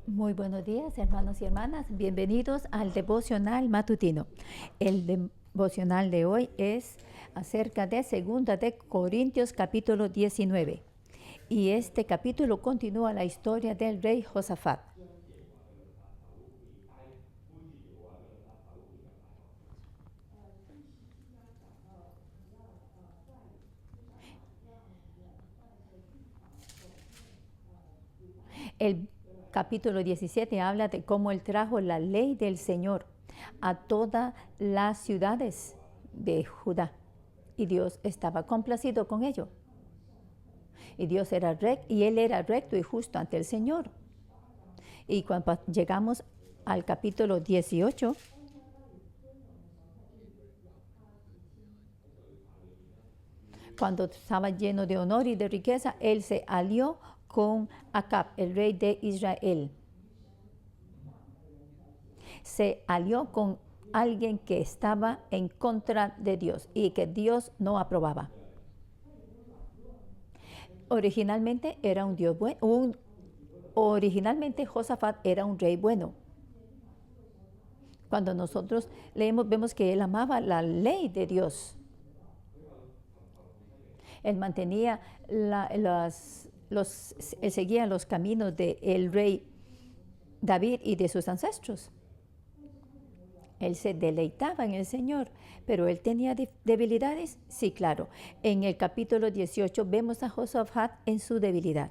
Muy buenos días, hermanos y hermanas. Bienvenidos al devocional matutino. El devocional de hoy es acerca de 2 Corintios capítulo 19. Y este capítulo continúa la historia del rey Josafat. El capítulo 17 habla de cómo él trajo la ley del Señor a todas las ciudades de Judá. Y Dios estaba complacido con ello. Y Dios era recto, y él era recto y justo ante el Señor. Y cuando llegamos al capítulo 18, cuando estaba lleno de honor y de riqueza, él se alió con Acab, el rey de Israel. Se alió con alguien que estaba en contra de Dios y que Dios no aprobaba. Originalmente era un Dios bueno. Originalmente Josafat era un rey bueno. Cuando nosotros leemos, vemos que él amaba la ley de Dios. Él mantenía él seguía los caminos del rey David y de sus ancestros. Él se deleitaba en el Señor, pero él tenía debilidades. Sí, claro. En el capítulo 18 vemos a Josafat en su debilidad,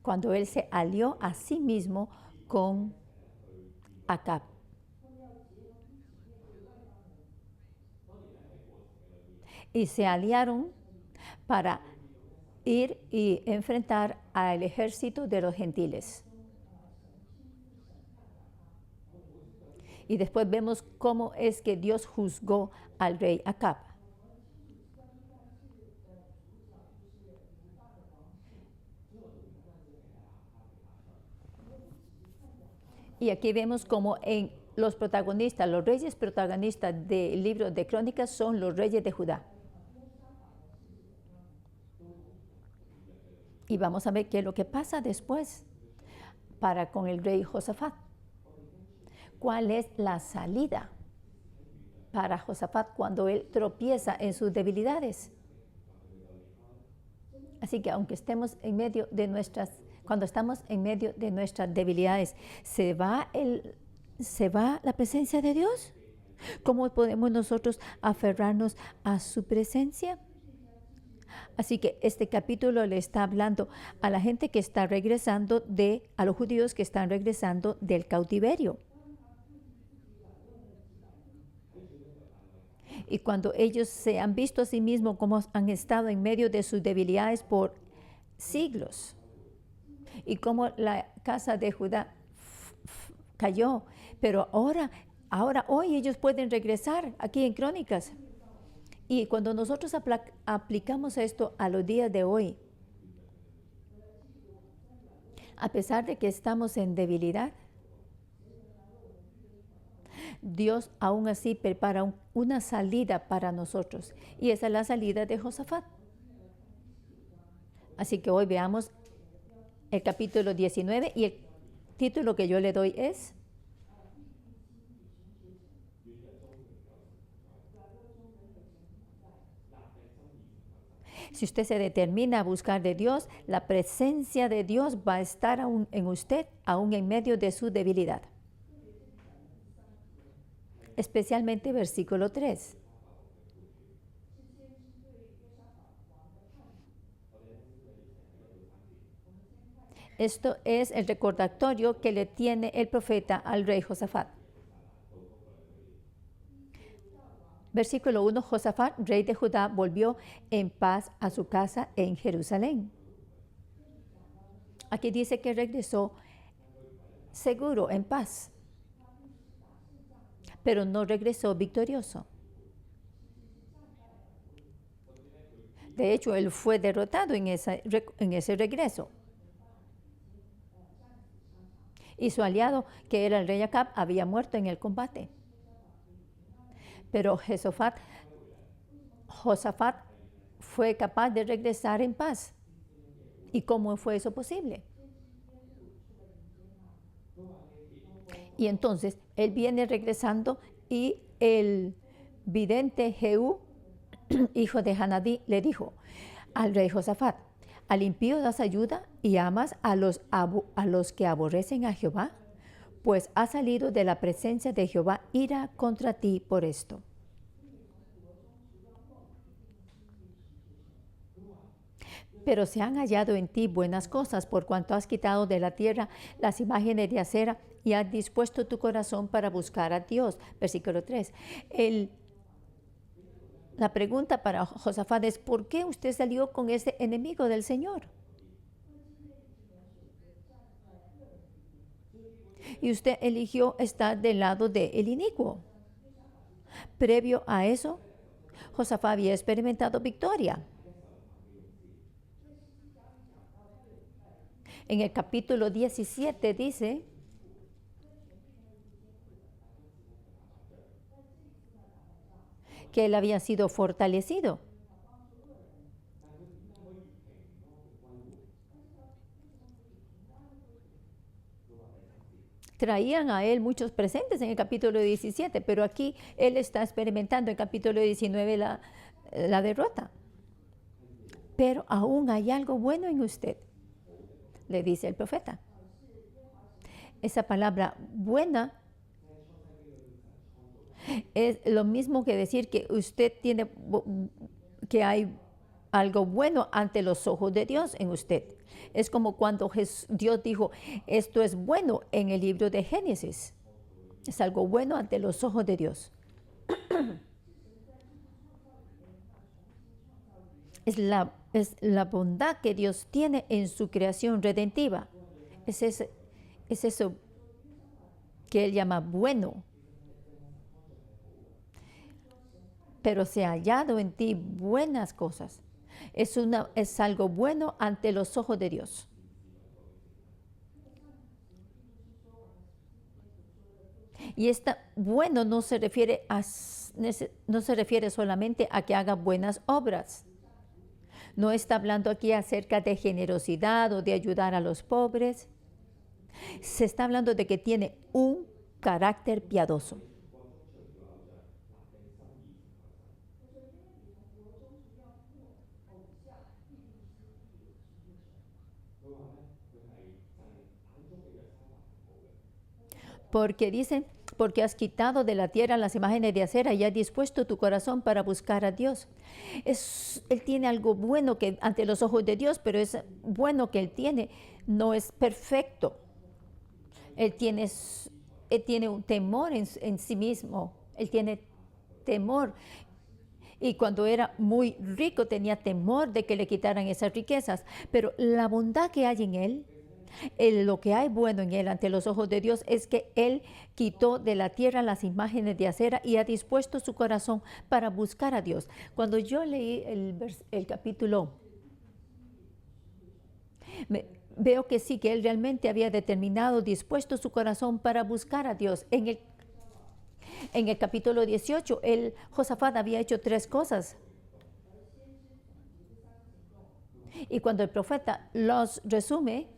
cuando él se alió a sí mismo con Acab. Y se aliaron para ir y enfrentar al ejército de los gentiles. Y después vemos cómo es que Dios juzgó al rey Acab. Y aquí vemos cómo en los protagonistas, los reyes protagonistas del libro de Crónicas son los reyes de Judá. Y vamos a ver qué es lo que pasa después para con el rey Josafat. ¿Cuál es la salida para Josafat cuando él tropieza en sus debilidades? Así que aunque estemos en medio de cuando estamos en medio de nuestras debilidades, ¿se va la presencia de Dios? ¿Cómo podemos nosotros aferrarnos a su presencia? Así que este capítulo le está hablando a la gente que está regresando a los judíos que están regresando del cautiverio. Y cuando ellos se han visto a sí mismos como han estado en medio de sus debilidades por siglos, y como la casa de Judá cayó, pero hoy ellos pueden regresar aquí en Crónicas. Y cuando nosotros aplicamos esto a los días de hoy, a pesar de que estamos en debilidad, Dios aún así prepara una salida para nosotros. Y esa es la salida de Josafat. Así que hoy veamos el capítulo 19 y el título que yo le doy es si usted se determina a buscar de Dios, la presencia de Dios va a estar aún en usted, aún en medio de su debilidad. Especialmente versículo 3. Esto es el recordatorio que le tiene el profeta al rey Josafat. Versículo 1, Josafat, rey de Judá, volvió en paz a su casa en Jerusalén. Aquí dice que regresó seguro, en paz, pero no regresó victorioso. De hecho, él fue derrotado en ese regreso. Y su aliado, que era el rey Acab, había muerto en el combate. Pero Josafat fue capaz de regresar en paz. ¿Y cómo fue eso posible? Y entonces él viene regresando y el vidente Jehú, hijo de Hanadí, le dijo al rey Josafat: ¿al impío das ayuda y amas a los que aborrecen a Jehová? Pues ha salido de la presencia de Jehová ira contra ti por esto. Pero se han hallado en ti buenas cosas, por cuanto has quitado de la tierra las imágenes de acera y has dispuesto tu corazón para buscar a Dios. Versículo 3. La pregunta para Josafat es: ¿por qué usted salió con ese enemigo del Señor? Y usted eligió estar del lado del inicuo. Previo a eso, Josafat había experimentado victoria. En el capítulo 17 dice que él había sido fortalecido. Traían a él muchos presentes en el capítulo 17, pero aquí él está experimentando en el capítulo 19 la derrota. Pero aún hay algo bueno en usted, le dice el profeta. Esa palabra buena es lo mismo que decir que usted tiene, que hay algo bueno ante los ojos de Dios en usted. Es como cuando Dios dijo: esto es bueno en el libro de Génesis. Es algo bueno ante los ojos de Dios. Es la bondad que Dios tiene en su creación redentiva. Es eso que Él llama bueno. Pero se ha hallado en ti buenas cosas. Es algo bueno ante los ojos de Dios. Y bueno no se refiere solamente a que haga buenas obras. No está hablando aquí acerca de generosidad o de ayudar a los pobres. Se está hablando de que tiene un carácter piadoso. Porque dicen: porque has quitado de la tierra las imágenes de acera y has dispuesto tu corazón para buscar a Dios. Él tiene algo bueno que ante los ojos de Dios, pero es bueno que él tiene no es perfecto. Él tiene un temor en sí mismo. Él tiene temor. Y cuando era muy rico tenía temor de que le quitaran esas riquezas. Pero la bondad que hay en él, lo que hay bueno en él ante los ojos de Dios, es que él quitó de la tierra las imágenes de acera y ha dispuesto su corazón para buscar a Dios. Cuando yo leí el capítulo, veo que sí, que él realmente había determinado, dispuesto su corazón para buscar a Dios. En el capítulo 18, Josafat había hecho 3 cosas. Y cuando el profeta los resume,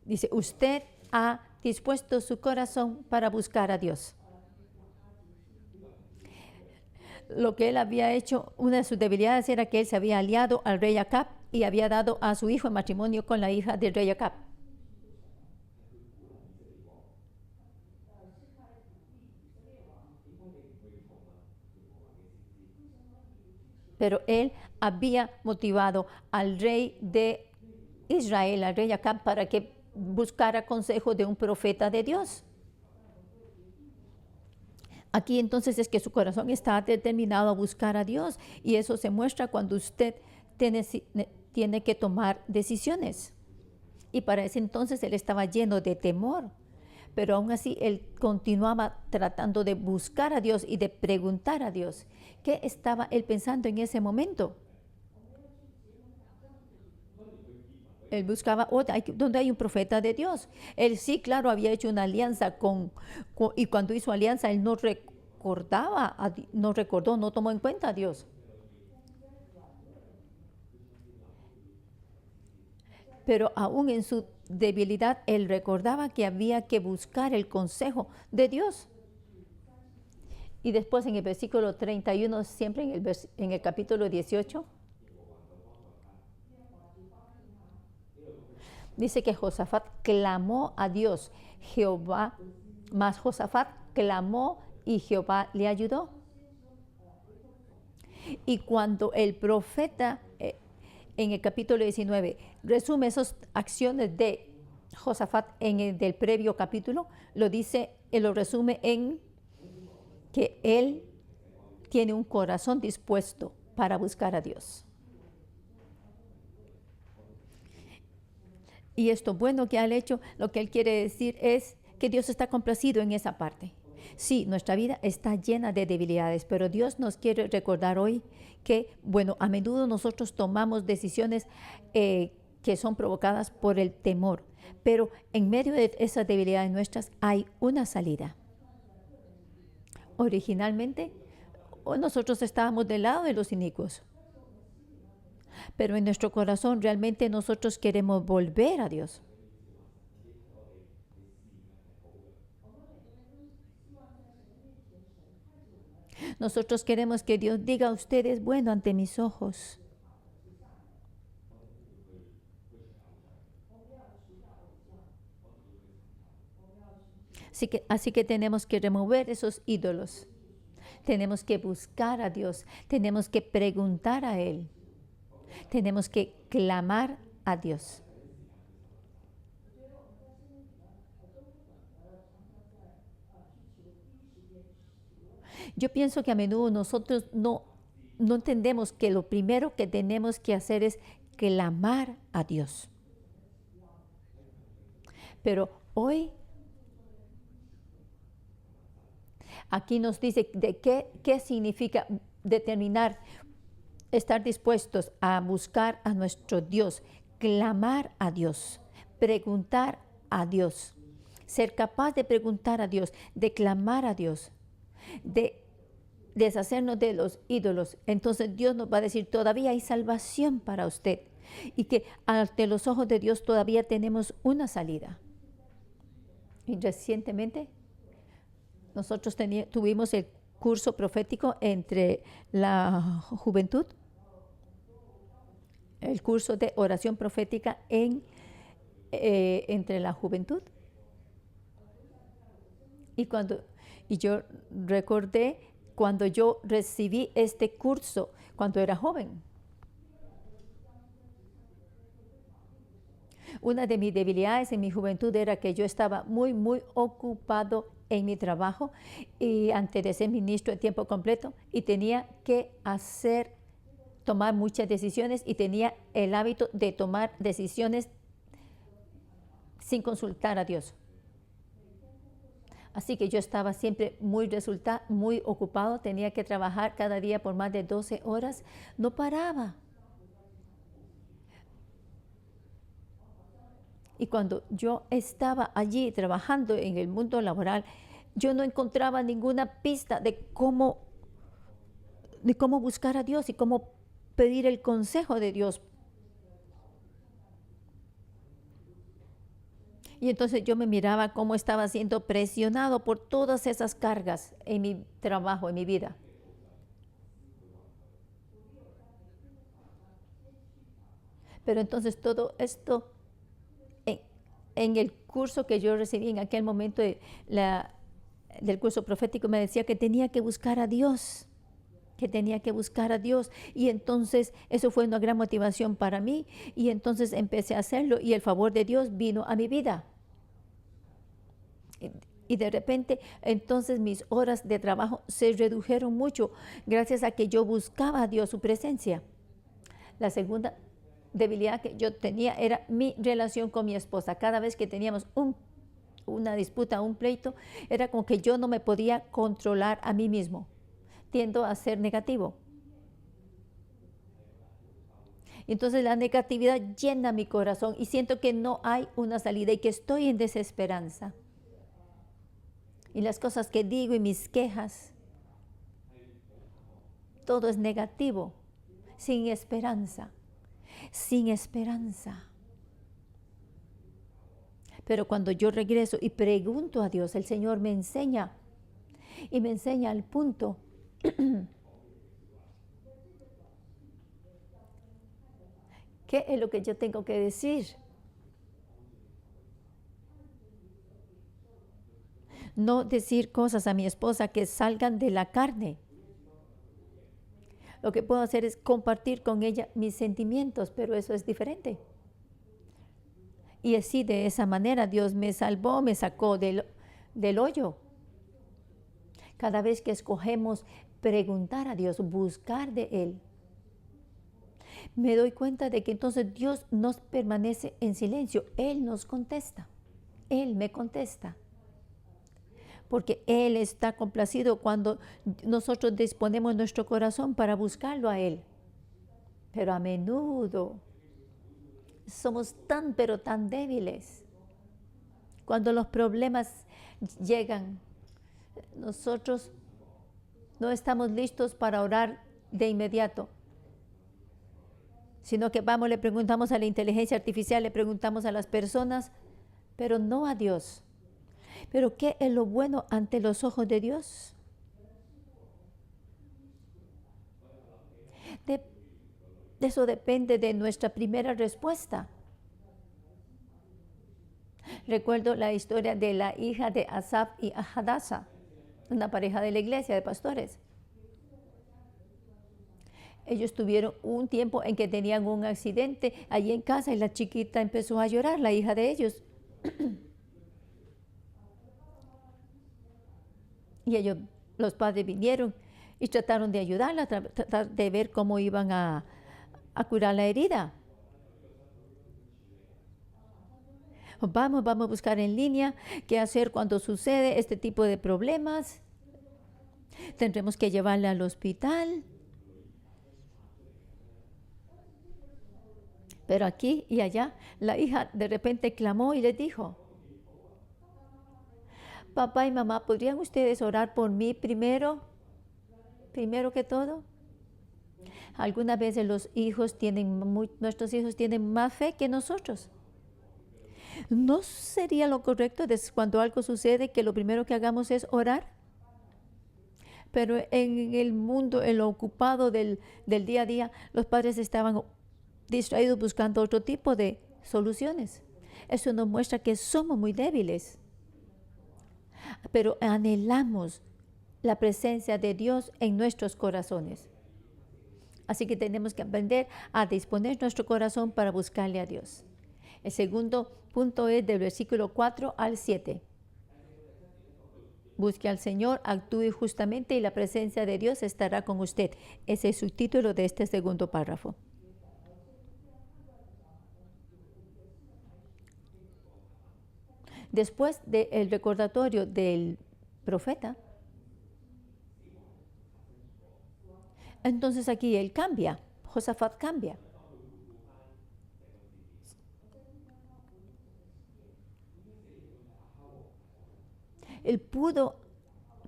dice: usted ha dispuesto su corazón para buscar a Dios. Lo que él había hecho, una de sus debilidades era que él se había aliado al rey Acab y había dado a su hijo en matrimonio con la hija del rey Acab. Pero él había motivado al rey de Israel, al rey Acab, para que buscara consejo de un profeta de Dios. Aquí entonces es que su corazón está determinado a buscar a Dios, y eso se muestra cuando usted tiene que tomar decisiones. Y para ese entonces él estaba lleno de temor, pero aún así él continuaba tratando de buscar a Dios y de preguntar a Dios. ¿Qué estaba él pensando en ese momento? Él buscaba donde hay un profeta de Dios. Él sí, claro, había hecho una alianza y cuando hizo alianza él no recordó, no tomó en cuenta a Dios. Pero aún en su debilidad, él recordaba que había que buscar el consejo de Dios. Y después en el versículo 31, siempre en el capítulo 18, dice que Josafat clamó a Dios, Jehová, mas Josafat clamó y Jehová le ayudó. Y cuando el profeta en el capítulo 19 resume esas acciones de Josafat en el del previo capítulo, lo dice, él lo resume en que él tiene un corazón dispuesto para buscar a Dios. Y esto bueno que ha hecho, lo que él quiere decir es que Dios está complacido en esa parte. Sí, nuestra vida está llena de debilidades, pero Dios nos quiere recordar hoy que, bueno, a menudo nosotros tomamos decisiones que son provocadas por el temor, pero en medio de esas debilidades nuestras hay una salida. Originalmente, nosotros estábamos del lado de los inicuos, pero en nuestro corazón realmente nosotros queremos volver a Dios. Nosotros queremos que Dios diga a ustedes, bueno, ante mis ojos. Así que tenemos que remover esos ídolos. Tenemos que buscar a Dios. Tenemos que preguntar a Él. Tenemos que clamar a Dios. Yo pienso que a menudo nosotros no entendemos que lo primero que tenemos que hacer es clamar a Dios. Pero hoy aquí nos dice de qué significa determinar, estar dispuestos a buscar a nuestro Dios, clamar a Dios, preguntar a Dios, ser capaz de preguntar a Dios, de clamar a Dios, de deshacernos de los ídolos. Entonces Dios nos va a decir, todavía hay salvación para usted y que ante los ojos de Dios todavía tenemos una salida. Y recientemente nosotros tuvimos el curso profético entre la juventud, el curso de oración profética entre la juventud. Y yo recordé cuando yo recibí este curso, cuando era joven. Una de mis debilidades en mi juventud era que yo estaba muy ocupado en mi trabajo y antes de ser ministro de tiempo completo y tenía que tomar muchas decisiones y tenía el hábito de tomar decisiones sin consultar a Dios. Así que yo estaba siempre muy ocupado, tenía que trabajar cada día por más de 12 horas, no paraba. Y cuando yo estaba allí trabajando en el mundo laboral, yo no encontraba ninguna pista de cómo buscar a Dios y cómo pedir el consejo de Dios. Y entonces yo me miraba cómo estaba siendo presionado por todas esas cargas en mi trabajo, en mi vida. Pero entonces todo esto, en el curso que yo recibí en aquel momento del curso profético, me decía que tenía que buscar a Dios, y entonces eso fue una gran motivación para mí, y entonces empecé a hacerlo, y el favor de Dios vino a mi vida. Y de repente, entonces mis horas de trabajo se redujeron mucho, gracias a que yo buscaba a Dios, su presencia. La segunda debilidad que yo tenía era mi relación con mi esposa. Cada vez que teníamos una disputa, un pleito, era como que yo no me podía controlar a mí mismo. Tiendo a ser negativo. Entonces la negatividad llena mi corazón y siento que no hay una salida y que estoy en desesperanza. Y las cosas que digo y mis quejas, todo es negativo, sin esperanza. Pero cuando yo regreso y pregunto a Dios, el Señor me enseña y me enseña al punto ¿qué es lo que yo tengo que decir? No decir cosas a mi esposa que salgan de la carne. Lo que puedo hacer es compartir con ella mis sentimientos, pero eso es diferente. Y así, de esa manera, Dios me salvó, me sacó del hoyo. Cada vez que escogemos preguntar a Dios, buscar de Él, me doy cuenta de que entonces Dios nos permanece en silencio. Él nos contesta. Él me contesta. Porque Él está complacido cuando nosotros disponemos nuestro corazón para buscarlo a Él. Pero a menudo somos pero tan débiles. Cuando los problemas llegan, nosotros no estamos listos para orar de inmediato, sino que vamos, le preguntamos a la inteligencia artificial, le preguntamos a las personas, pero no a Dios. ¿Pero qué es lo bueno ante los ojos de Dios? De eso depende de nuestra primera respuesta. Recuerdo la historia de la hija de Asaf y Hadassah, una pareja de la iglesia de pastores. Ellos tuvieron un tiempo en que tenían un accidente allí en casa y la chiquita empezó a llorar, la hija de ellos. Y ellos, los padres vinieron y trataron de ayudarla, tratar de ver cómo iban a curar la herida. Vamos a buscar en línea qué hacer cuando sucede este tipo de problemas. Tendremos que llevarla al hospital. Pero aquí y allá, la hija de repente clamó y les dijo: papá y mamá, ¿podrían ustedes orar por mí primero que todo? Algunas veces nuestros hijos tienen más fe que nosotros. ¿No sería lo correcto cuando algo sucede que lo primero que hagamos es orar? Pero en el mundo, en lo ocupado del día a día, los padres estaban distraídos buscando otro tipo de soluciones. Eso nos muestra que somos muy débiles. Pero anhelamos la presencia de Dios en nuestros corazones. Así que tenemos que aprender a disponer nuestro corazón para buscarle a Dios. El segundo punto es del versículo 4 al 7. Busque al Señor, actúe justamente y la presencia de Dios estará con usted. Ese es el título de este segundo párrafo. Después del recordatorio del profeta, entonces aquí él cambia, Josafat cambia. Él pudo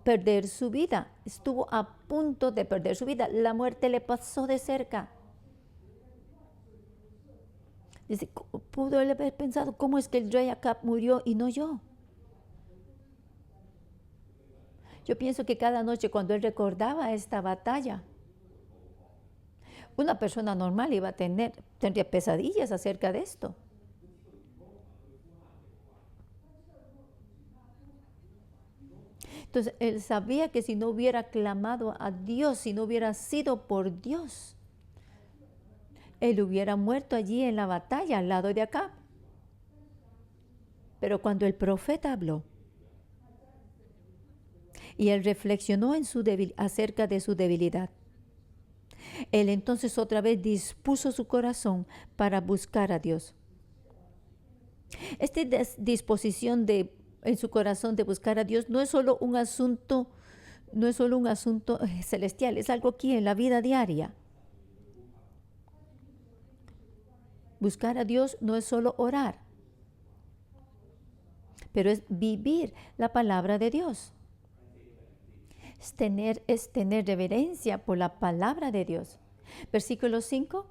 perder su vida, estuvo a punto de perder su vida, la muerte le pasó de cerca. Dice, pudo él haber pensado, ¿cómo es que el rey Acab murió y no yo? Yo pienso que cada noche cuando él recordaba esta batalla, una persona normal tendría pesadillas acerca de esto. Entonces, él sabía que si no hubiera clamado a Dios, si no hubiera sido por Dios, él hubiera muerto allí en la batalla al lado de Acab. Pero cuando el profeta habló y él reflexionó acerca de su debilidad, él entonces otra vez dispuso su corazón para buscar a Dios. Esta disposición en su corazón de buscar a Dios no es solo un asunto celestial, es algo aquí en la vida diaria. Buscar a Dios no es solo orar, pero es vivir la palabra de Dios. Es tener reverencia por la palabra de Dios. Versículo 5.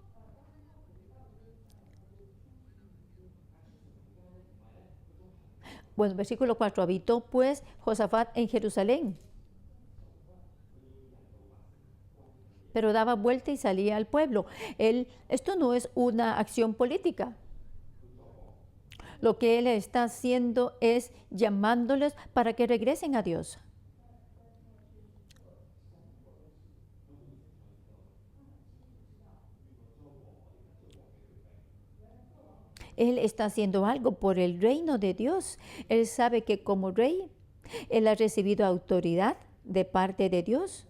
Bueno, versículo 4, habitó pues Josafat en Jerusalén, pero daba vuelta y salía al pueblo. Esto no es una acción política. Lo que él está haciendo es llamándoles para que regresen a Dios. Él está haciendo algo por el reino de Dios. Él sabe que como rey, él ha recibido autoridad de parte de Dios.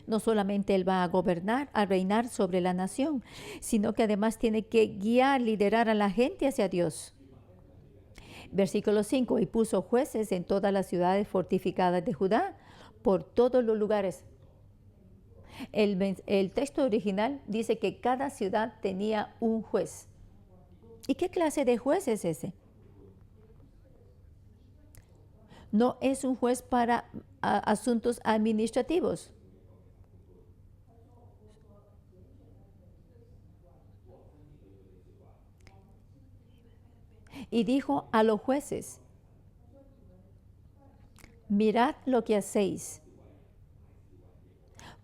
No solamente él va a gobernar, a reinar sobre la nación, sino que además tiene que guiar, liderar a la gente hacia Dios. Versículo 5, y puso jueces en todas las ciudades fortificadas de Judá, por todos los lugares. El texto original dice que cada ciudad tenía un juez. ¿Y qué clase de juez es ese? No es un juez para asuntos administrativos. Y dijo a los jueces, mirad lo que hacéis,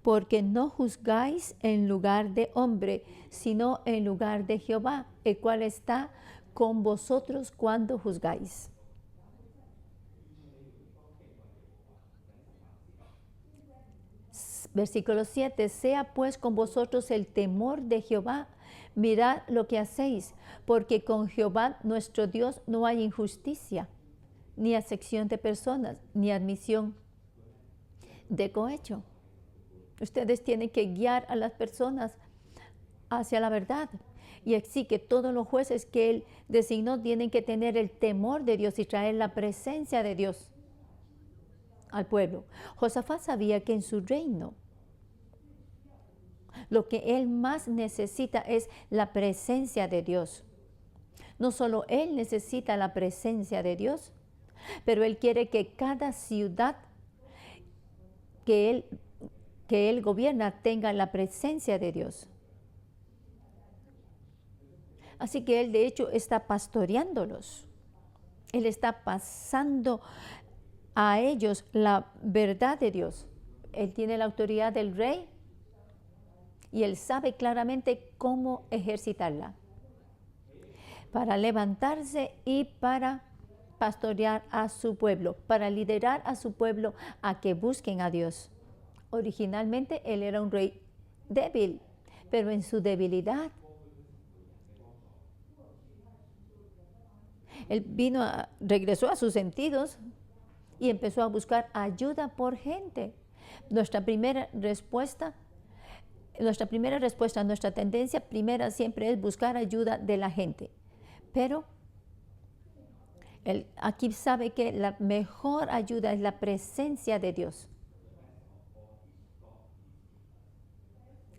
porque no juzgáis en lugar de hombre, sino en lugar de Jehová, el cual está con vosotros cuando juzgáis. Versículo 7, sea pues con vosotros el temor de Jehová, mirad lo que hacéis, porque con Jehová nuestro Dios no hay injusticia, ni acepción de personas, ni admisión de cohecho. Ustedes tienen que guiar a las personas hacia la verdad. Y así que todos los jueces que él designó tienen que tener el temor de Dios y traer la presencia de Dios al pueblo. Josafat sabía que en su reino lo que él más necesita es la presencia de Dios. No solo él necesita la presencia de Dios, pero él quiere que cada ciudad que él gobierna tenga la presencia de Dios. Así que él de hecho está pastoreándolos. Él está pasando a ellos la verdad de Dios. Él tiene la autoridad del rey y él sabe claramente cómo ejercitarla para levantarse y para pastorear a su pueblo, para liderar a su pueblo a que busquen a Dios. Originalmente él era un rey débil, pero en su debilidad él regresó a sus sentidos y empezó a buscar ayuda por gente. Nuestra primera respuesta, nuestra tendencia primera siempre es buscar ayuda de la gente. Pero él aquí sabe que la mejor ayuda es la presencia de Dios.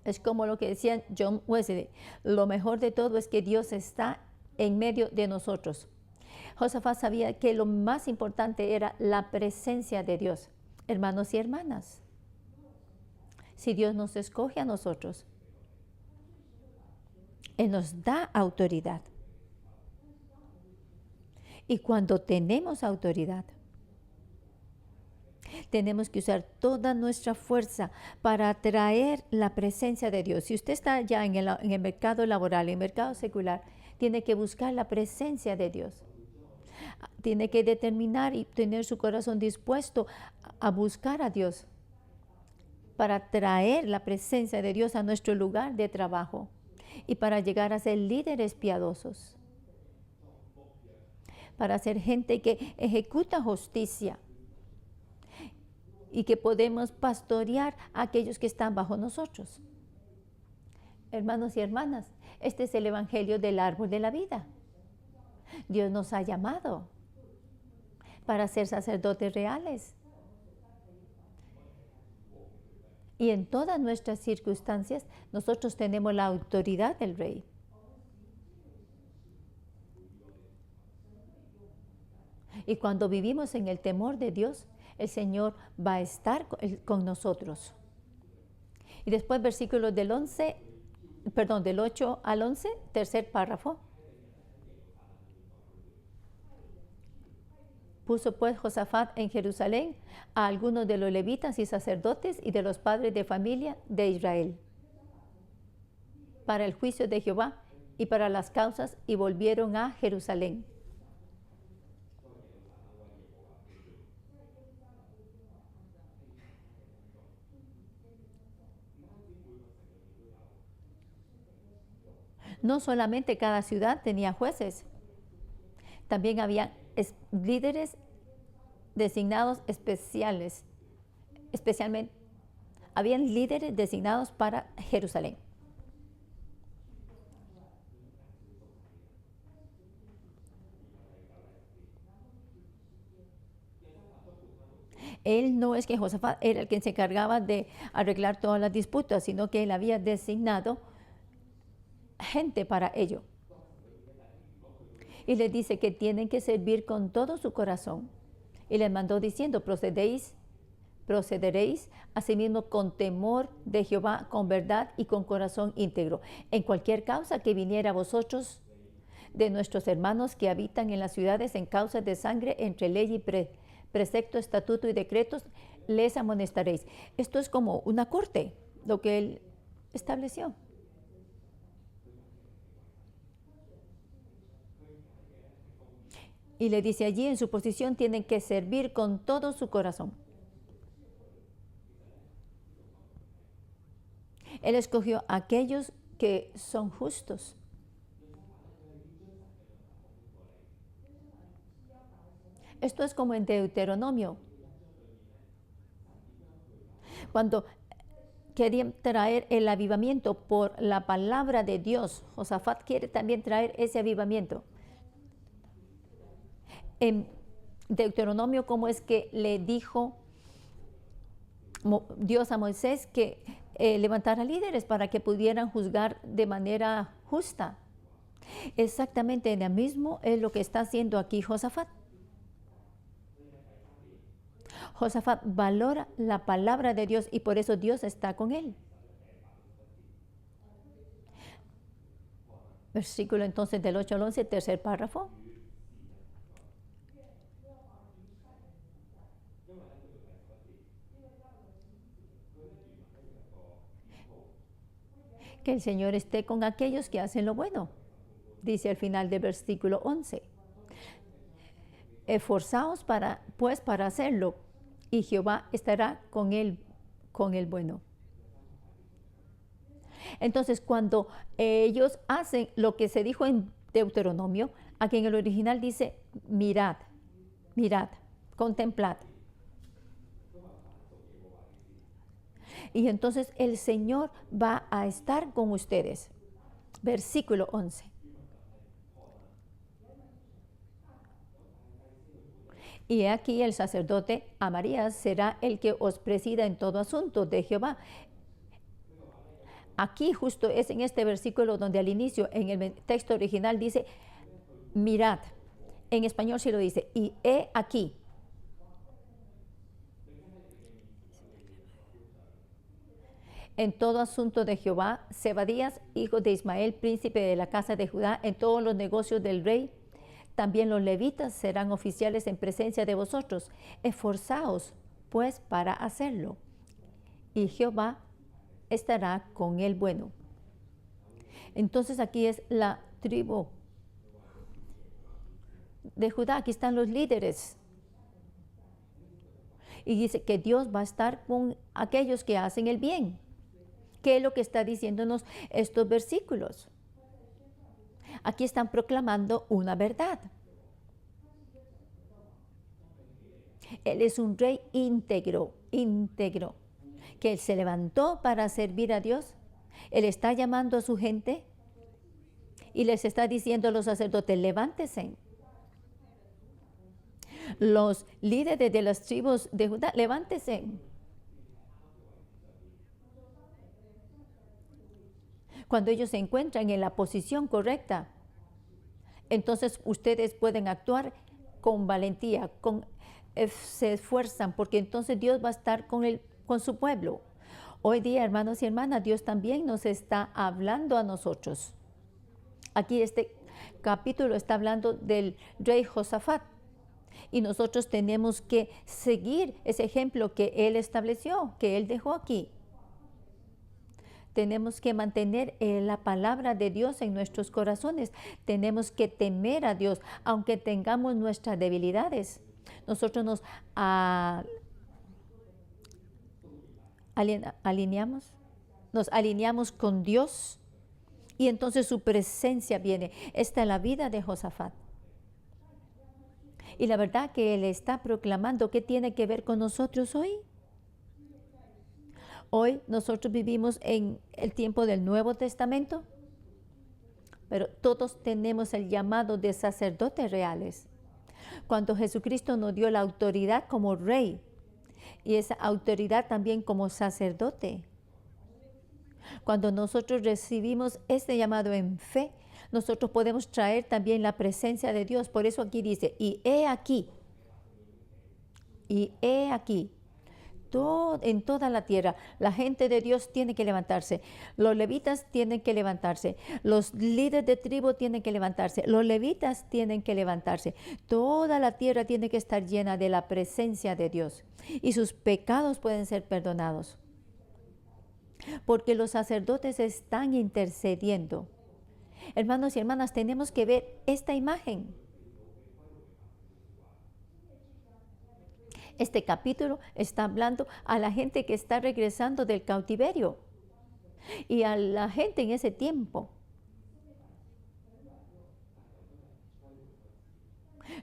Es como lo que decía John Wesley, lo mejor de todo es que Dios está en medio de nosotros. Josafat sabía que lo más importante era la presencia de Dios. Hermanos y hermanas, si Dios nos escoge a nosotros, Él nos da autoridad. Y cuando tenemos autoridad, tenemos que usar toda nuestra fuerza para atraer la presencia de Dios. Si usted está ya en el mercado laboral, en el mercado secular, tiene que buscar la presencia de Dios. Tiene que determinar y tener su corazón dispuesto a buscar a Dios para traer la presencia de Dios a nuestro lugar de trabajo y para llegar a ser líderes piadosos, para ser gente que ejecuta justicia y que podemos pastorear a aquellos que están bajo nosotros. Hermanos y hermanas, este es el evangelio del árbol de la vida. Dios nos ha llamado para ser sacerdotes reales. Y en todas nuestras circunstancias, nosotros tenemos la autoridad del Rey. Y cuando vivimos en el temor de Dios, el Señor va a estar con nosotros. Y después versículos del 8 al 11, tercer párrafo. Puso pues Josafat en Jerusalén a algunos de los levitas y sacerdotes y de los padres de familia de Israel para el juicio de Jehová y para las causas, y volvieron a Jerusalén. No solamente cada ciudad tenía jueces, también había líderes designados especialmente, habían líderes designados para Jerusalén. Él no es que Josafat era el que se encargaba de arreglar todas las disputas, sino que él había designado gente para ello. Y les dice que tienen que servir con todo su corazón. Y les mandó diciendo, procederéis asimismo con temor de Jehová, con verdad y con corazón íntegro, en cualquier causa que viniera a vosotros de nuestros hermanos que habitan en las ciudades en causas de sangre, entre ley y precepto, estatuto y decretos, les amonestaréis. Esto es como una corte, lo que él estableció. Y le dice allí, en su posición tienen que servir con todo su corazón. Él escogió a aquellos que son justos. Esto es como en Deuteronomio, cuando querían traer el avivamiento por la palabra de Dios. Josafat quiere también traer ese avivamiento. En Deuteronomio, ¿cómo es que le dijo Dios a Moisés que levantara líderes para que pudieran juzgar de manera justa? Exactamente lo mismo es lo que está haciendo aquí Josafat. Josafat valora la palabra de Dios y por eso Dios está con él. Versículo entonces del 8 al 11, tercer párrafo. Que el Señor esté con aquellos que hacen lo bueno, dice al final del versículo 11. Esforzaos para hacerlo, y Jehová estará con el bueno. Entonces, cuando ellos hacen lo que se dijo en Deuteronomio, aquí en el original dice, mirad, contemplad. Y entonces el Señor va a estar con ustedes. Versículo 11. Y aquí el sacerdote Amarías será el que os presida en todo asunto de Jehová. Aquí justo es en este versículo donde al inicio en el texto original dice, mirad. En español sí lo dice, y he aquí. En todo asunto de Jehová, Zebadías, hijo de Ismael, príncipe de la casa de Judá, en todos los negocios del rey. También los levitas serán oficiales en presencia de vosotros. Esforzaos, pues, para hacerlo. Y Jehová estará con el bueno. Entonces aquí es la tribu de Judá. Aquí están los líderes. Y dice que Dios va a estar con aquellos que hacen el bien. ¿Qué es lo que está diciéndonos estos versículos? Aquí están proclamando una verdad. Él es un rey íntegro, que él se levantó para servir a Dios. Él está llamando a su gente y les está diciendo a los sacerdotes, levántense. Los líderes de las tribus de Judá, levántense. Cuando ellos se encuentran en la posición correcta, entonces ustedes pueden actuar con valentía, se esfuerzan, porque entonces Dios va a estar con su pueblo. Hoy día, hermanos y hermanas, Dios también nos está hablando a nosotros. Aquí este capítulo está hablando del rey Josafat. Y nosotros tenemos que seguir ese ejemplo que Él estableció, que Él dejó aquí. Tenemos que mantener la palabra de Dios en nuestros corazones. Tenemos que temer a Dios, aunque tengamos nuestras debilidades. Nosotros nos alineamos con Dios y entonces su presencia viene. Esta es la vida de Josafat. Y la verdad que él está proclamando, ¿qué tiene que ver con nosotros hoy? Hoy nosotros vivimos en el tiempo del Nuevo Testamento, pero todos tenemos el llamado de sacerdotes reales. Cuando Jesucristo nos dio la autoridad como rey y esa autoridad también como sacerdote. Cuando nosotros recibimos este llamado en fe, nosotros podemos traer también la presencia de Dios. Por eso aquí dice, y he aquí, en toda la tierra, la gente de Dios tiene que levantarse. Los levitas tienen que levantarse. Los líderes de tribu tienen que levantarse. Los levitas tienen que levantarse. Toda la tierra tiene que estar llena de la presencia de Dios. Y sus pecados pueden ser perdonados. Porque los sacerdotes están intercediendo. Hermanos y hermanas, tenemos que ver esta imagen. Este capítulo está hablando a la gente que está regresando del cautiverio y a la gente en ese tiempo.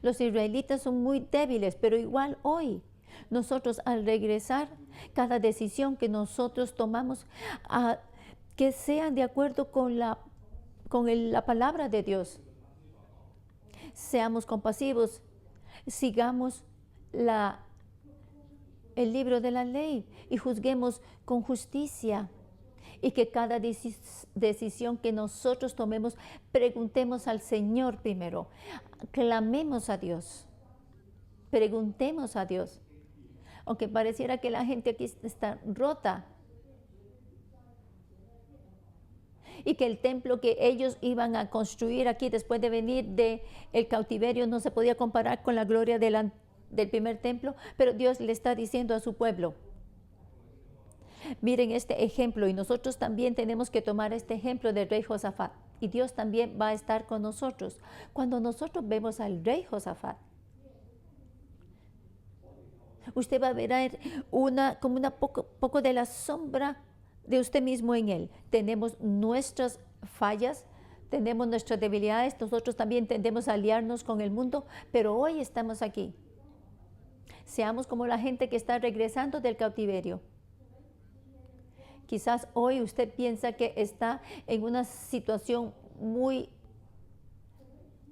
Los israelitas son muy débiles, pero igual hoy, nosotros al regresar, cada decisión que nosotros tomamos, que sean de acuerdo con la palabra de Dios. Seamos compasivos, sigamos el libro de la ley y juzguemos con justicia. Y que cada decisión que nosotros tomemos, preguntemos al Señor primero. Clamemos a Dios. Preguntemos a Dios. Aunque pareciera que la gente aquí está rota. Y que el templo que ellos iban a construir aquí después de venir del cautiverio no se podía comparar con la gloria del primer templo, pero Dios le está diciendo a su pueblo, miren este ejemplo, y nosotros también tenemos que tomar este ejemplo del rey Josafat, y Dios también va a estar con nosotros. Cuando nosotros vemos al rey Josafat, usted va a ver como una poco de la sombra de usted mismo en él. Tenemos nuestras fallas, tenemos nuestras debilidades, nosotros también tendemos a aliarnos con el mundo, pero hoy estamos aquí. Seamos como la gente que está regresando del cautiverio. Quizás hoy usted piensa que está en una situación muy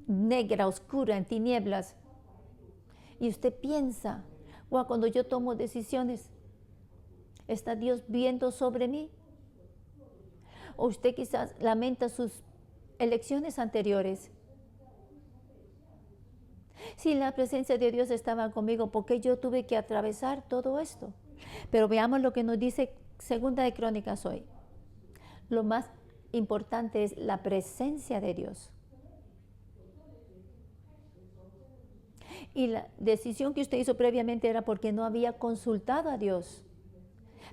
negra, oscura, en tinieblas. Y usted piensa, wow, cuando yo tomo decisiones, ¿está Dios viendo sobre mí? O usted quizás lamenta sus elecciones anteriores. Si la presencia de Dios estaba conmigo, ¿por qué yo tuve que atravesar todo esto? Pero veamos lo que nos dice Segunda de Crónicas hoy. Lo más importante es la presencia de Dios. Y la decisión que usted hizo previamente era porque no había consultado a Dios.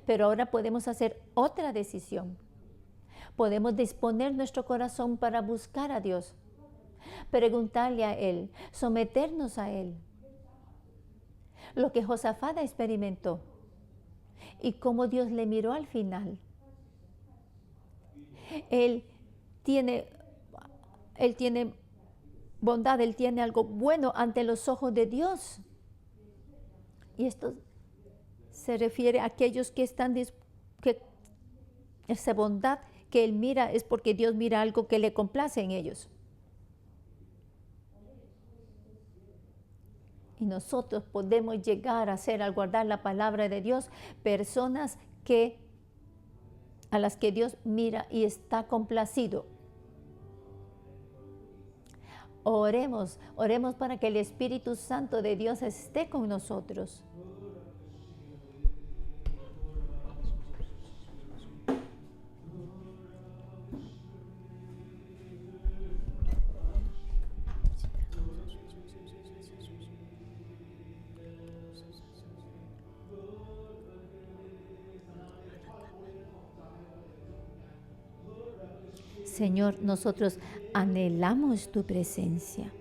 Pero ahora podemos hacer otra decisión. Podemos disponer nuestro corazón para buscar a Dios, preguntarle a Él, someternos a Él. Lo que Josafat experimentó y cómo Dios le miró al final. Él tiene bondad, Él tiene algo bueno ante los ojos de Dios. Y esto se refiere a aquellos que están que esa bondad que Él mira es porque Dios mira algo que le complace en ellos. Y nosotros podemos llegar a ser, al guardar la palabra de Dios, personas a las que Dios mira y está complacido. Oremos para que el Espíritu Santo de Dios esté con nosotros. Señor, nosotros anhelamos tu presencia.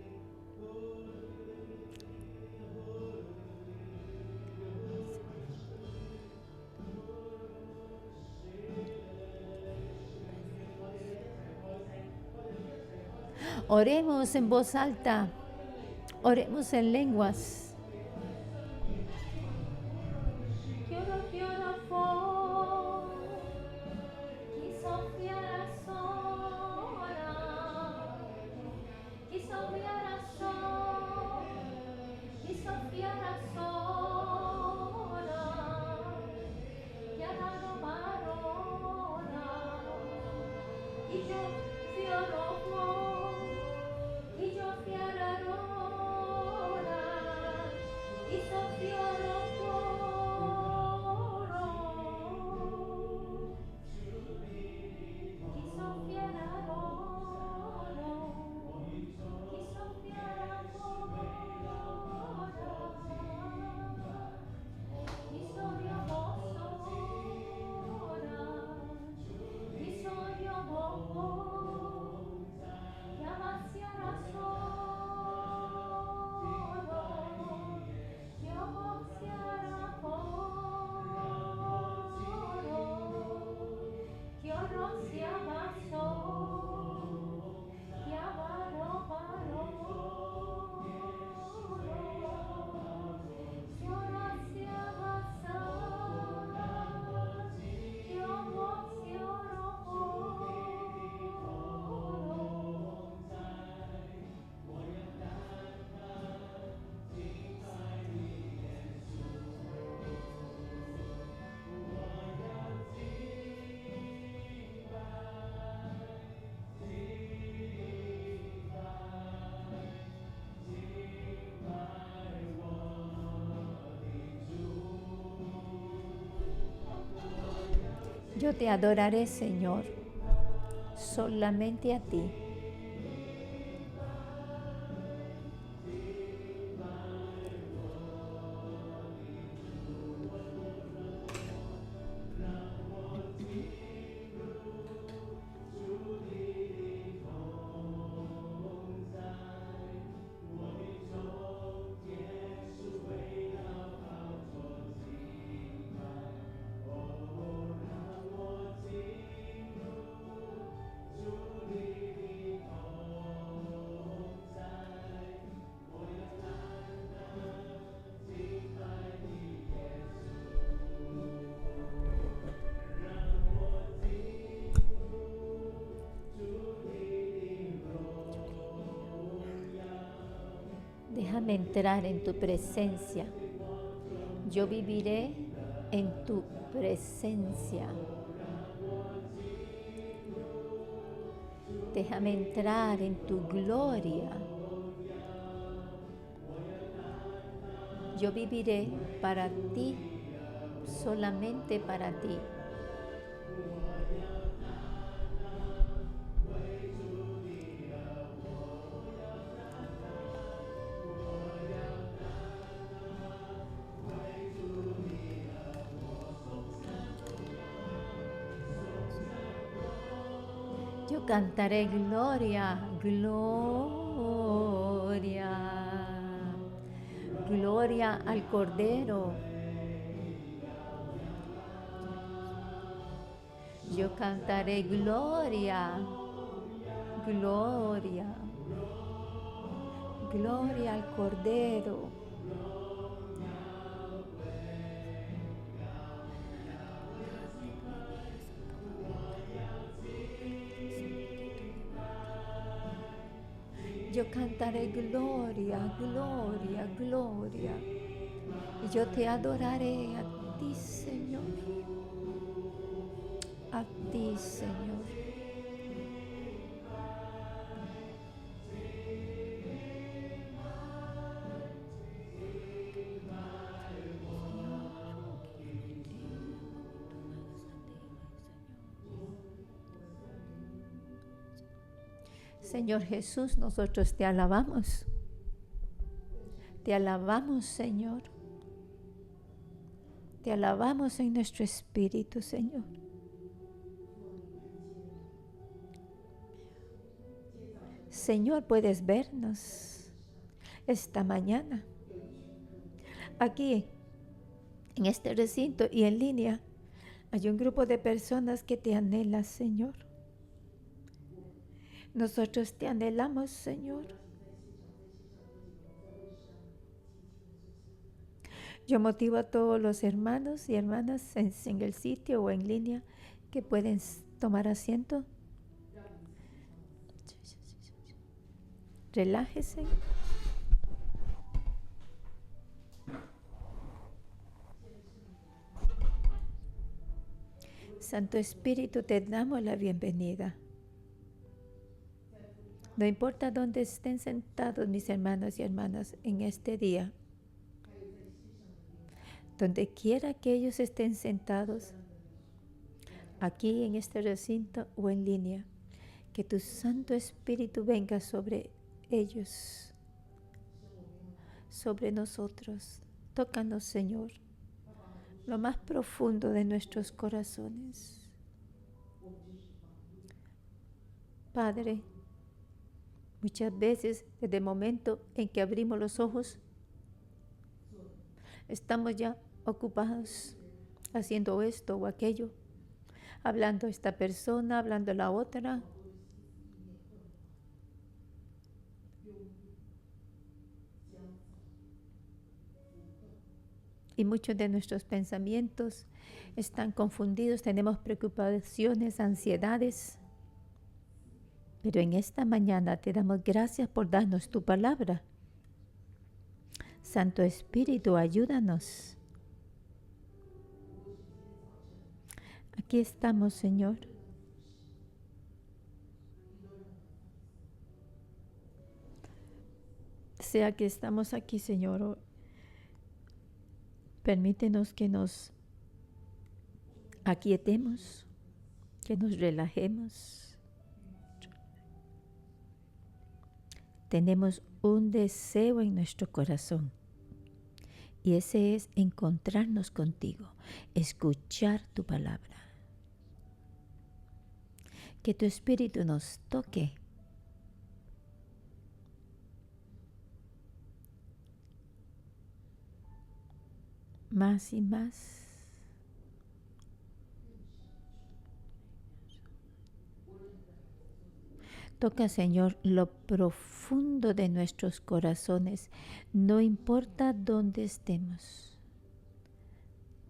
Oremos en voz alta, oremos en lenguas. Yo te adoraré, Señor, solamente a ti. Déjame entrar en tu presencia. Yo viviré en tu presencia. Déjame entrar en tu gloria. Yo viviré para ti, solamente para ti. Yo cantaré gloria, gloria, gloria al Cordero. Yo cantaré gloria, gloria, gloria al Cordero. Yo cantaré gloria, gloria, gloria. Y yo te adoraré a ti, Señor. A ti, Señor. Señor Jesús, nosotros te alabamos. Te alabamos, Señor. Te alabamos en nuestro espíritu, Señor. Señor, puedes vernos esta mañana. Aquí, en este recinto y en línea, hay un grupo de personas que te anhelan, Señor. Nosotros te anhelamos, Señor. Yo motivo a todos los hermanos y hermanas en el sitio o en línea que pueden tomar asiento. Relájese. Santo Espíritu, te damos la bienvenida. No importa dónde estén sentados mis hermanos y hermanas en este día, donde quiera que ellos estén sentados, aquí en este recinto o en línea, que tu Santo Espíritu venga sobre ellos, sobre nosotros. Tócanos, Señor, lo más profundo de nuestros corazones. Padre, muchas veces desde el momento en que abrimos los ojos, estamos ya ocupados haciendo esto o aquello, hablando a esta persona, hablando a la otra. Y muchos de nuestros pensamientos están confundidos, tenemos preocupaciones, ansiedades. Pero en esta mañana te damos gracias por darnos tu palabra. Santo Espíritu, ayúdanos. Aquí estamos, Señor. Sea que estamos aquí, Señor, permítenos que nos aquietemos, que nos relajemos. Tenemos un deseo en nuestro corazón y ese es encontrarnos contigo, escuchar tu palabra. Que tu Espíritu nos toque. Más y más. Toca, Señor, lo profundo de nuestros corazones, no importa dónde estemos.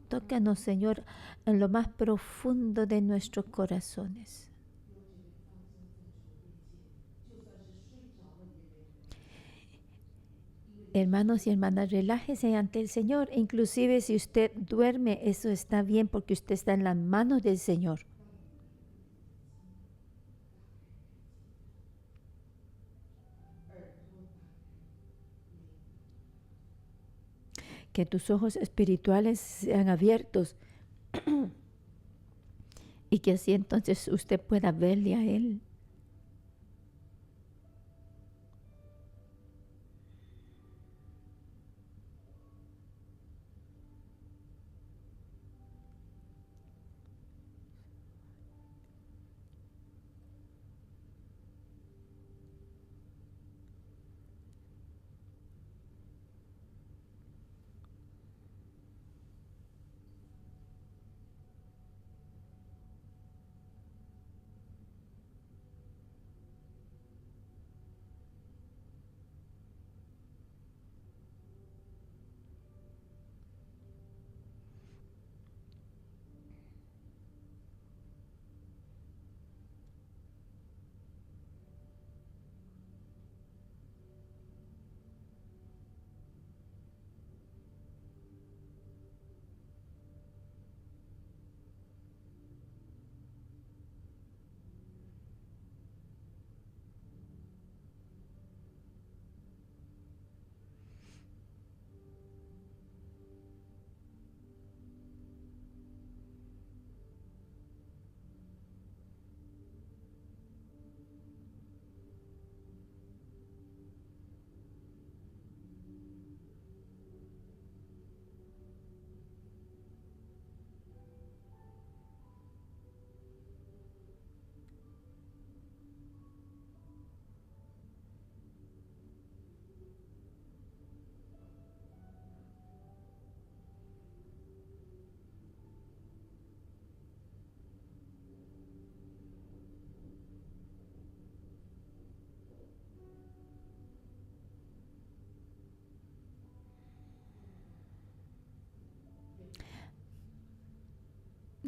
Tócanos, Señor, en lo más profundo de nuestros corazones. Hermanos y hermanas, relájese ante el Señor. Inclusive si usted duerme, eso está bien porque usted está en las manos del Señor. Que tus ojos espirituales sean abiertos y que así entonces usted pueda verle a Él.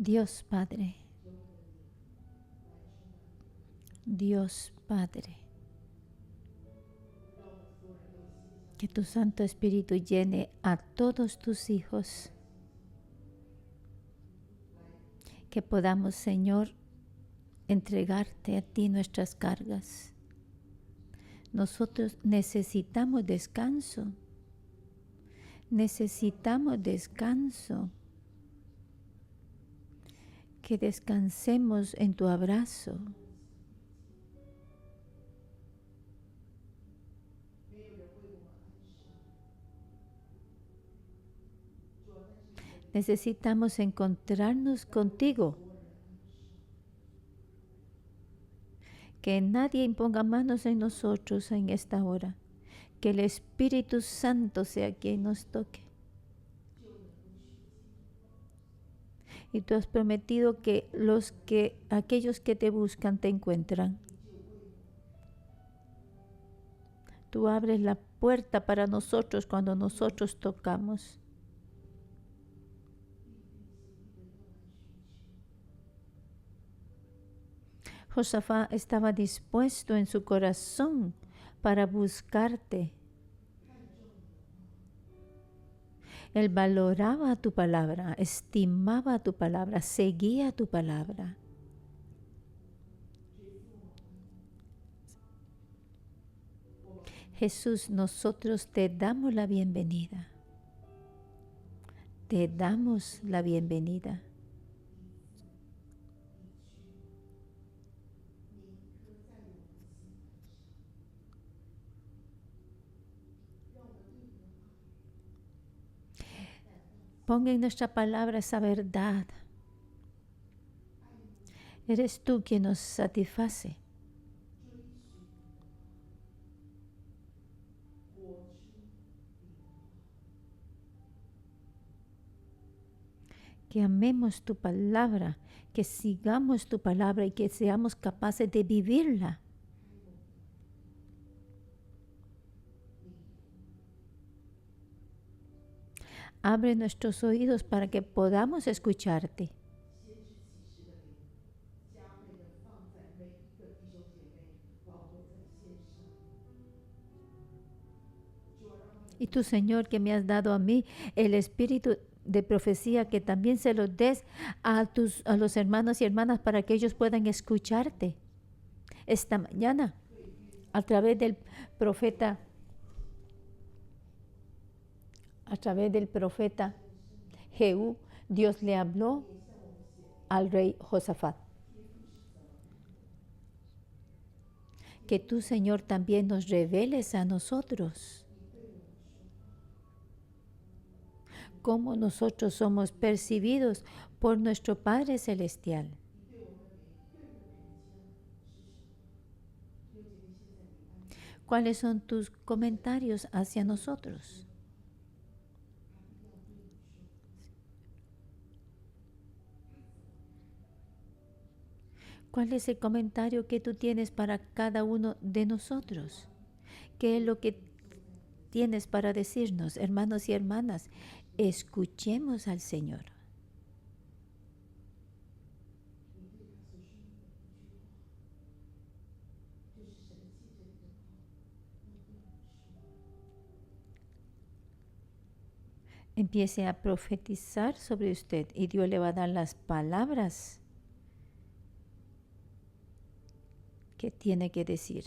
Dios Padre, Dios Padre, que tu Santo Espíritu llene a todos tus hijos, que podamos, Señor, entregarte a ti nuestras cargas. Nosotros necesitamos descanso. Necesitamos descanso. Que descansemos en tu abrazo. Necesitamos encontrarnos contigo. Que nadie imponga manos en nosotros en esta hora. Que el Espíritu Santo sea quien nos toque. Y tú has prometido que aquellos que te buscan te encuentran. Tú abres la puerta para nosotros cuando nosotros tocamos. Josafat estaba dispuesto en su corazón para buscarte. Él valoraba tu palabra, estimaba tu palabra, seguía tu palabra. Jesús, nosotros te damos la bienvenida. Te damos la bienvenida. Ponga en nuestra palabra esa verdad. Eres tú quien nos satisface. Que amemos tu palabra, que sigamos tu palabra y que seamos capaces de vivirla. Abre nuestros oídos para que podamos escucharte. Y tú, Señor, que me has dado a mí el espíritu de profecía, que también se lo des a los hermanos y hermanas para que ellos puedan escucharte. Esta mañana, a través del profeta Jehú, Dios le habló al rey Josafat. Que tú, Señor, también nos reveles a nosotros cómo nosotros somos percibidos por nuestro Padre Celestial. ¿Cuáles son tus comentarios hacia nosotros? ¿Cuál es el comentario que tú tienes para cada uno de nosotros? ¿Qué es lo que tienes para decirnos, hermanos y hermanas? Escuchemos al Señor. Empiece a profetizar sobre usted y Dios le va a dar las palabras que tiene que decir.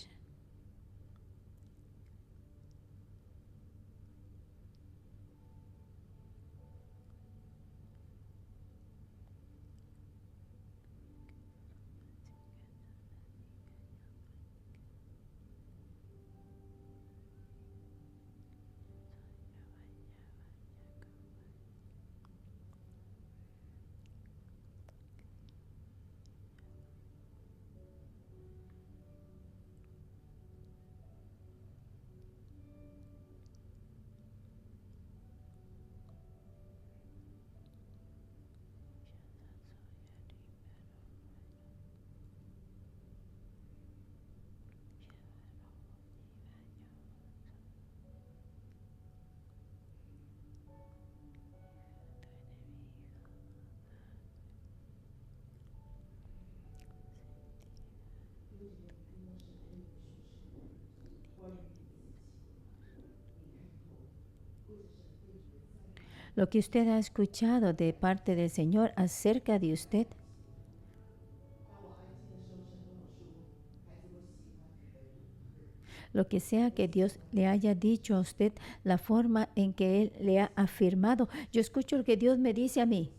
Lo que usted ha escuchado de parte del Señor acerca de usted, lo que sea que Dios le haya dicho a usted, la forma en que Él le ha afirmado. Yo escucho lo que Dios me dice a mí.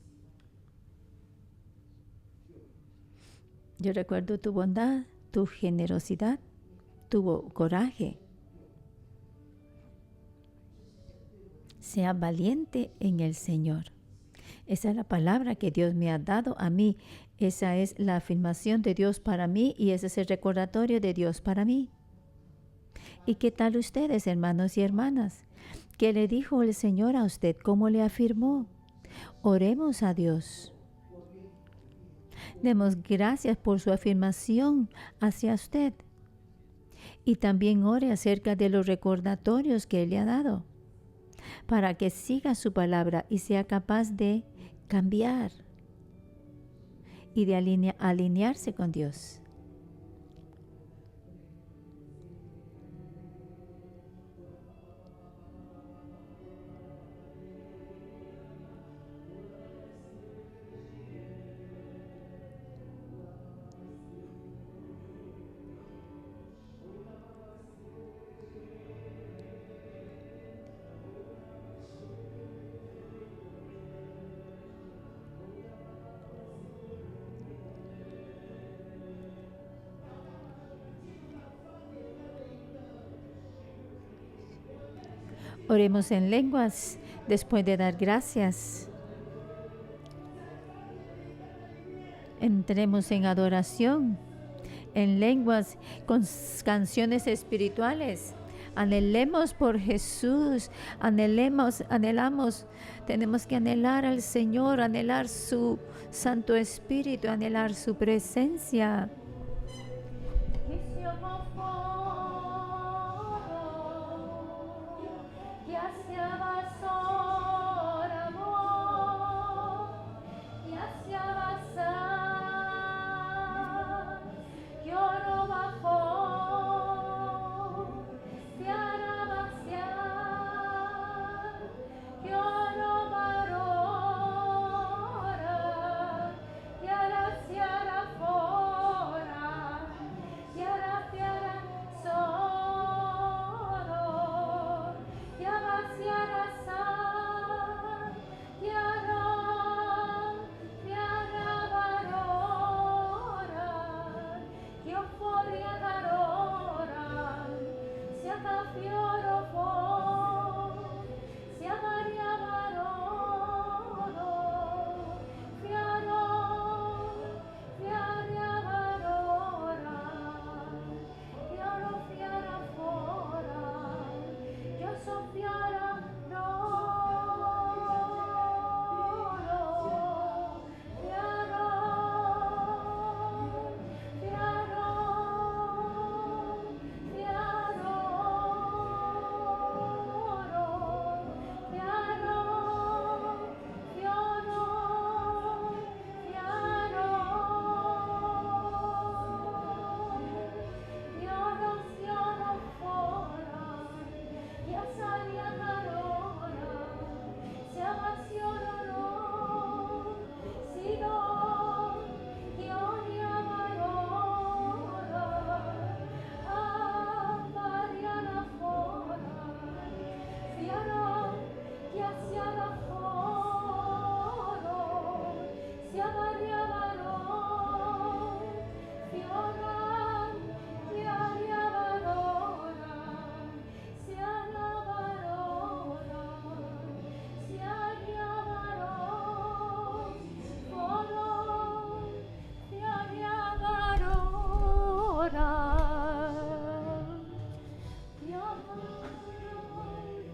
Yo recuerdo tu bondad, tu generosidad, tu coraje. Sea valiente en el Señor. Esa es la palabra que Dios me ha dado a mí. Esa es la afirmación de Dios para mí y ese es el recordatorio de Dios para mí. ¿Y qué tal ustedes, hermanos y hermanas? ¿Qué le dijo el Señor a usted? ¿Cómo le afirmó? Oremos a Dios. Demos gracias por su afirmación hacia usted. Y también ore acerca de los recordatorios que Él le ha dado, para que siga su palabra y sea capaz de cambiar y de alinearse con Dios. Oremos en lenguas después de dar gracias. Entremos en adoración, en lenguas, con canciones espirituales. Anhelemos por Jesús, anhelamos, tenemos que anhelar al Señor, anhelar su Santo Espíritu, anhelar su presencia.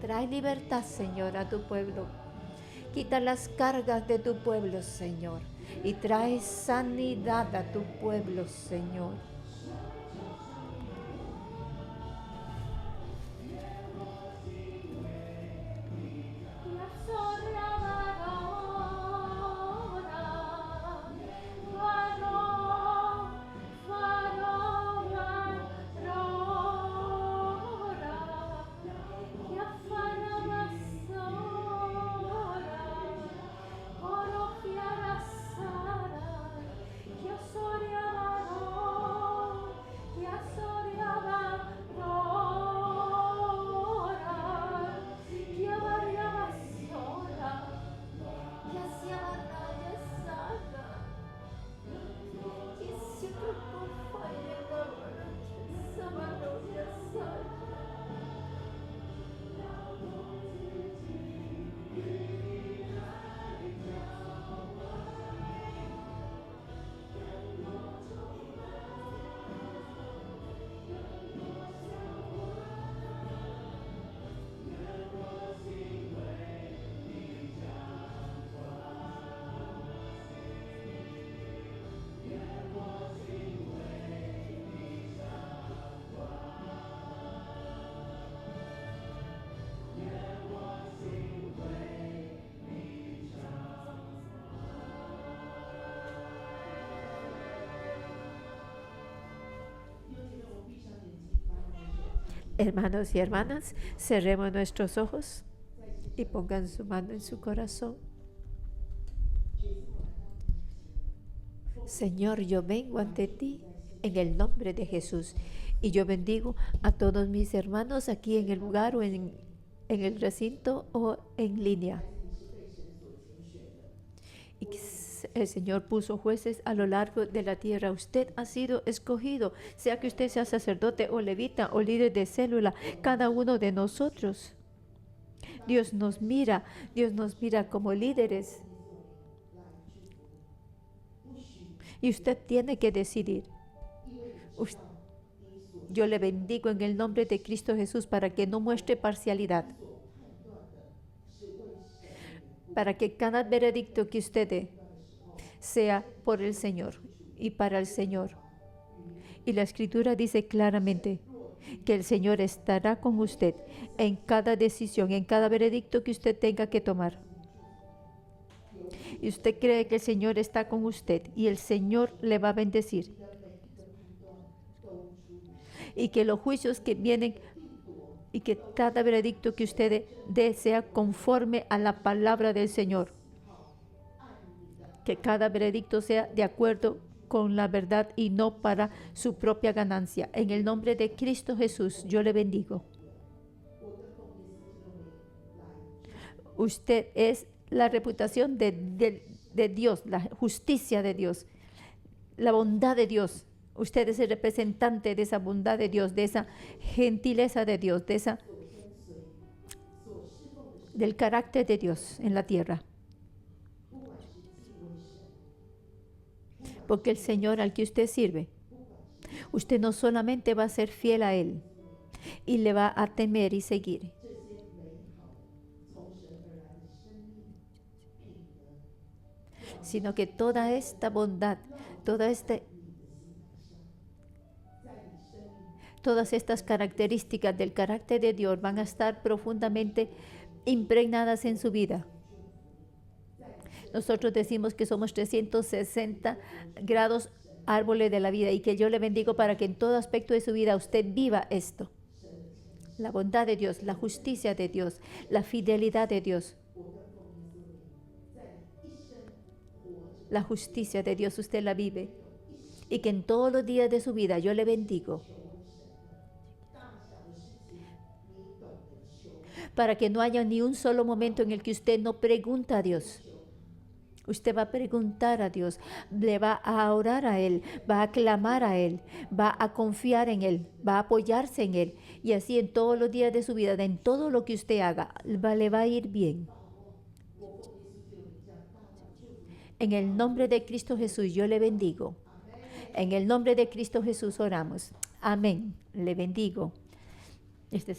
Trae libertad, Señor, a tu pueblo. Quita las cargas de tu pueblo, Señor. Y trae sanidad a tu pueblo, Señor. Hermanos y hermanas, cerremos nuestros ojos y pongan su mano en su corazón. Señor, yo vengo ante ti en el nombre de Jesús y yo bendigo a todos mis hermanos aquí en el lugar o en el recinto o en línea. Y el Señor puso jueces a lo largo de la tierra. Usted ha sido escogido, sea que usted sea sacerdote o levita o líder de célula, cada uno de nosotros. Dios nos mira como líderes. Y usted tiene que decidir. Yo le bendigo en el nombre de Cristo Jesús para que no muestre parcialidad. Para que cada veredicto que usted dé sea por el Señor y para el Señor. Y la Escritura dice claramente que el Señor estará con usted en cada decisión, en cada veredicto que usted tenga que tomar. Y usted cree que el Señor está con usted y el Señor le va a bendecir. Y que los juicios que vienen y que cada veredicto que usted dé sea conforme a la palabra del Señor. Que cada veredicto sea de acuerdo con la verdad y no para su propia ganancia. En el nombre de Cristo Jesús, yo le bendigo. Usted es la reputación de Dios, la justicia de Dios, la bondad de Dios. Usted es el representante de esa bondad de Dios, de esa gentileza de Dios, del carácter de Dios en la tierra. Porque el Señor al que usted sirve, usted no solamente va a ser fiel a Él y le va a temer y seguir, sino que toda esta bondad, todas estas características del carácter de Dios van a estar profundamente impregnadas en su vida. Nosotros decimos que somos 360 grados árboles de la vida y que yo le bendigo para que en todo aspecto de su vida usted viva esto. La bondad de Dios, la justicia de Dios, la fidelidad de Dios. La justicia de Dios usted la vive y que en todos los días de su vida yo le bendigo. Para que no haya ni un solo momento en el que usted no pregunta a Dios. Usted va a preguntar a Dios, le va a orar a Él, va a clamar a Él, va a confiar en Él, va a apoyarse en Él. Y así en todos los días de su vida, en todo lo que usted haga, le va a ir bien. En el nombre de Cristo Jesús, yo le bendigo. En el nombre de Cristo Jesús oramos. Amén. Le bendigo.